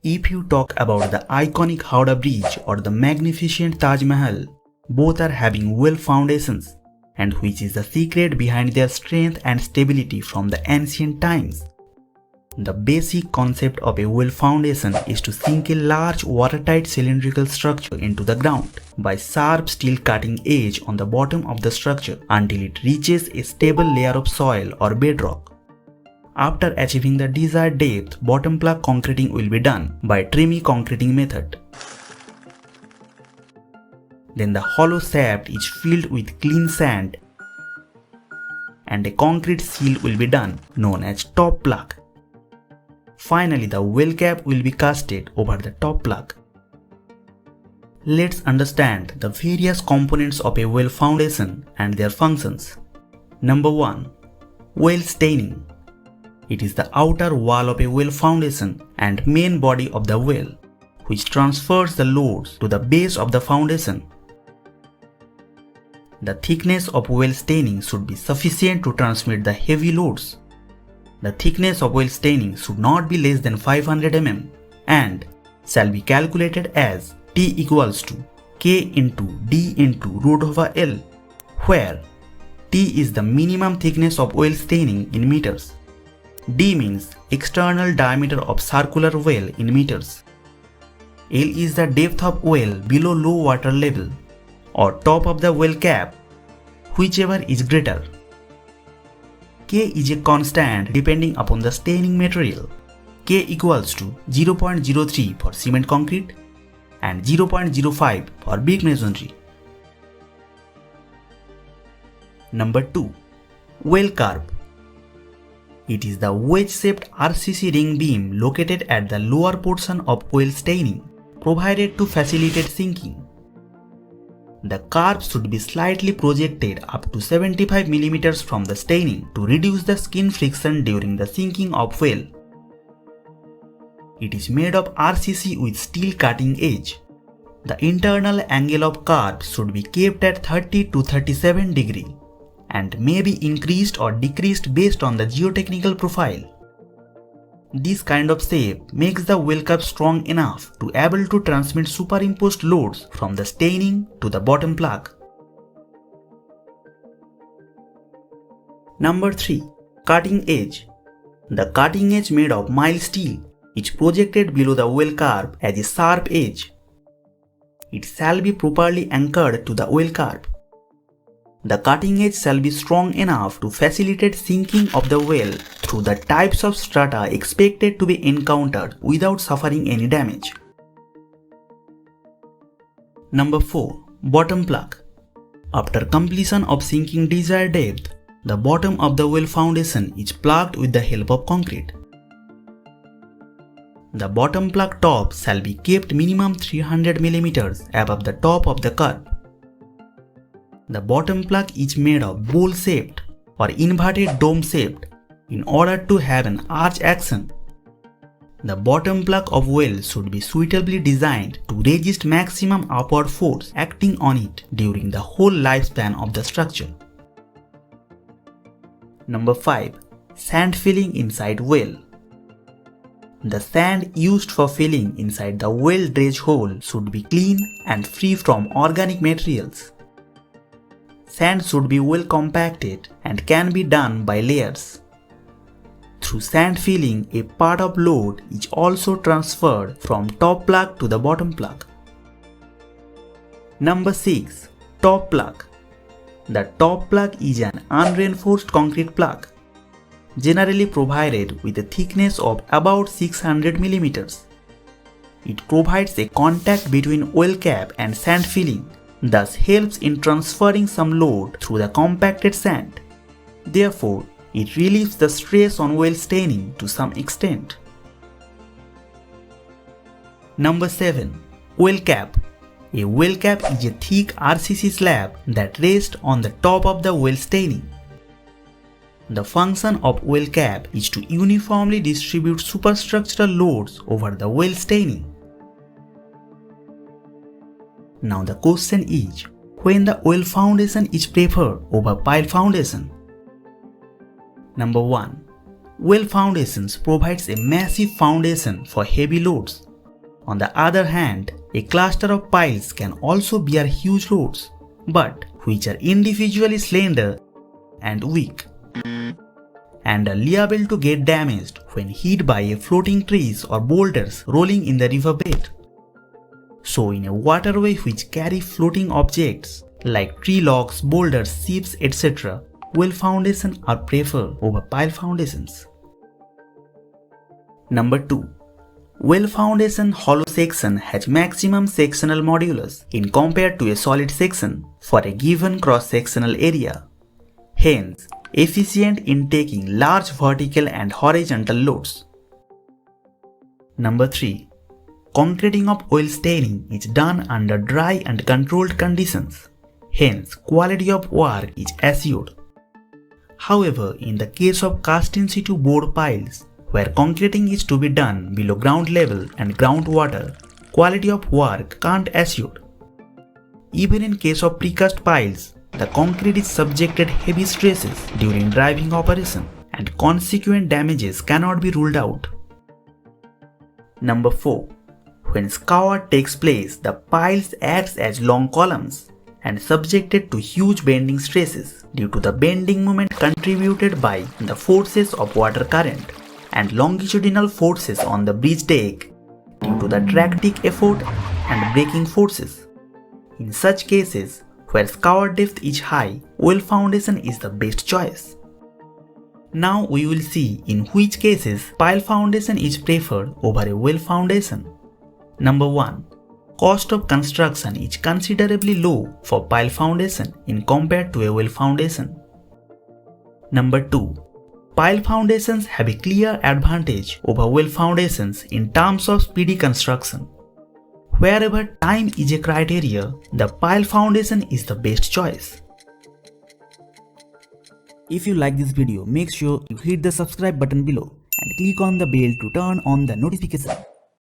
If you talk about the iconic Howrah Bridge or the magnificent Taj Mahal, both are having well foundations, and which is the secret behind their strength and stability from the ancient times. The basic concept of a well foundation is to sink a large watertight cylindrical structure into the ground by sharp steel cutting edge on the bottom of the structure until it reaches a stable layer of soil or bedrock. After achieving the desired depth, bottom plug concreting will be done by trimmy concreting method. Then the hollow shaft is filled with clean sand and a concrete seal will be done known as top plug. Finally, the well cap will be casted over the top plug. Let's understand the various components of a well foundation and their functions. Number 1. Well steining. It is the outer wall of a well foundation and main body of the well, which transfers the loads to the base of the foundation. The thickness of well steining should be sufficient to transmit the heavy loads. The thickness of well steining should not be less than 500 mm and shall be calculated as T equals to K into D into root over L, where T is the minimum thickness of well steining in meters. D means external diameter of circular well in meters. L is the depth of well below low water level or top of the well cap, whichever is greater. K is a constant depending upon the staining material. K equals to 0.03 for cement concrete and 0.05 for brick masonry. Number 2. Well curve. It is the wedge-shaped RCC ring beam located at the lower portion of well steining, provided to facilitate sinking. The curve should be slightly projected up to 75 mm from the steining to reduce the skin friction during the sinking of well. It is made of RCC with steel cutting edge. The internal angle of curve should be kept at 30 to 37 degree and may be increased or decreased based on the geotechnical profile. This kind of shape makes the well curve strong enough to able to transmit superimposed loads from the steining to the bottom plug. Number 3. Cutting edge. The cutting edge made of mild steel is projected below the well curve as a sharp edge. It shall be properly anchored to the well curve. The cutting edge shall be strong enough to facilitate sinking of the well through the types of strata expected to be encountered without suffering any damage. Number 4. Bottom plug. After completion of sinking desired depth, the bottom of the well foundation is plugged with the help of concrete. The bottom plug top shall be kept minimum 300 mm above the top of the curve. The bottom plug is made of bowl-shaped or inverted dome-shaped in order to have an arch action. The bottom plug of well should be suitably designed to resist maximum upward force acting on it during the whole lifespan of the structure. Number 5. Sand filling inside well. The sand used for filling inside the well dredge hole should be clean and free from organic materials. Sand should be well compacted and can be done by layers. Through sand filling, a part of load is also transferred from top plug to the bottom plug. Number 6. Top plug. The top plug is an unreinforced concrete plug, generally provided with a thickness of about 600 mm. It provides a contact between well cap and sand filling, thus helps in transferring some load through the compacted sand. Therefore, it relieves the stress on well staining to some extent. Number 7. Well cap. A well cap is a thick RCC slab that rests on the top of the well staining. The function of well cap is to uniformly distribute superstructural loads over the well staining. Now the question is, when the well foundation is preferred over pile foundation? Number 1. Well foundations provides a massive foundation for heavy loads. On the other hand, a cluster of piles can also bear huge loads, but which are individually slender and weak, and are liable to get damaged when hit by a floating trees or boulders rolling in the riverbed. So in a waterway which carry floating objects like tree logs, boulders, ships, etc., well foundations are preferred over pile foundations. Number 2. Well foundation hollow section has maximum sectional modulus in compared to a solid section for a given cross-sectional area, hence efficient in taking large vertical and horizontal loads. Number 3. Concreting of oil staining is done under dry and controlled conditions, hence quality of work is assured. However, in the case of cast in situ board piles, where concreting is to be done below ground level and groundwater, quality of work can't assured. Even in case of precast piles, the concrete is subjected heavy stresses during driving operation and consequent damages cannot be ruled out. Number 4. When scour takes place, the piles acts as long columns and subjected to huge bending stresses due to the bending moment contributed by the forces of water current and longitudinal forces on the bridge deck due to the tractic effort and braking forces. In such cases, where scour depth is high, well foundation is the best choice. Now we will see in which cases pile foundation is preferred over a well foundation. Number 1. Cost of construction is considerably low for pile foundation in compared to a well foundation. Number 2. Pile foundations have a clear advantage over well foundations in terms of speedy construction. Wherever time is a criteria, the pile foundation is the best choice. If you like this video, make sure you hit the subscribe button below and click on the bell to turn on the notification.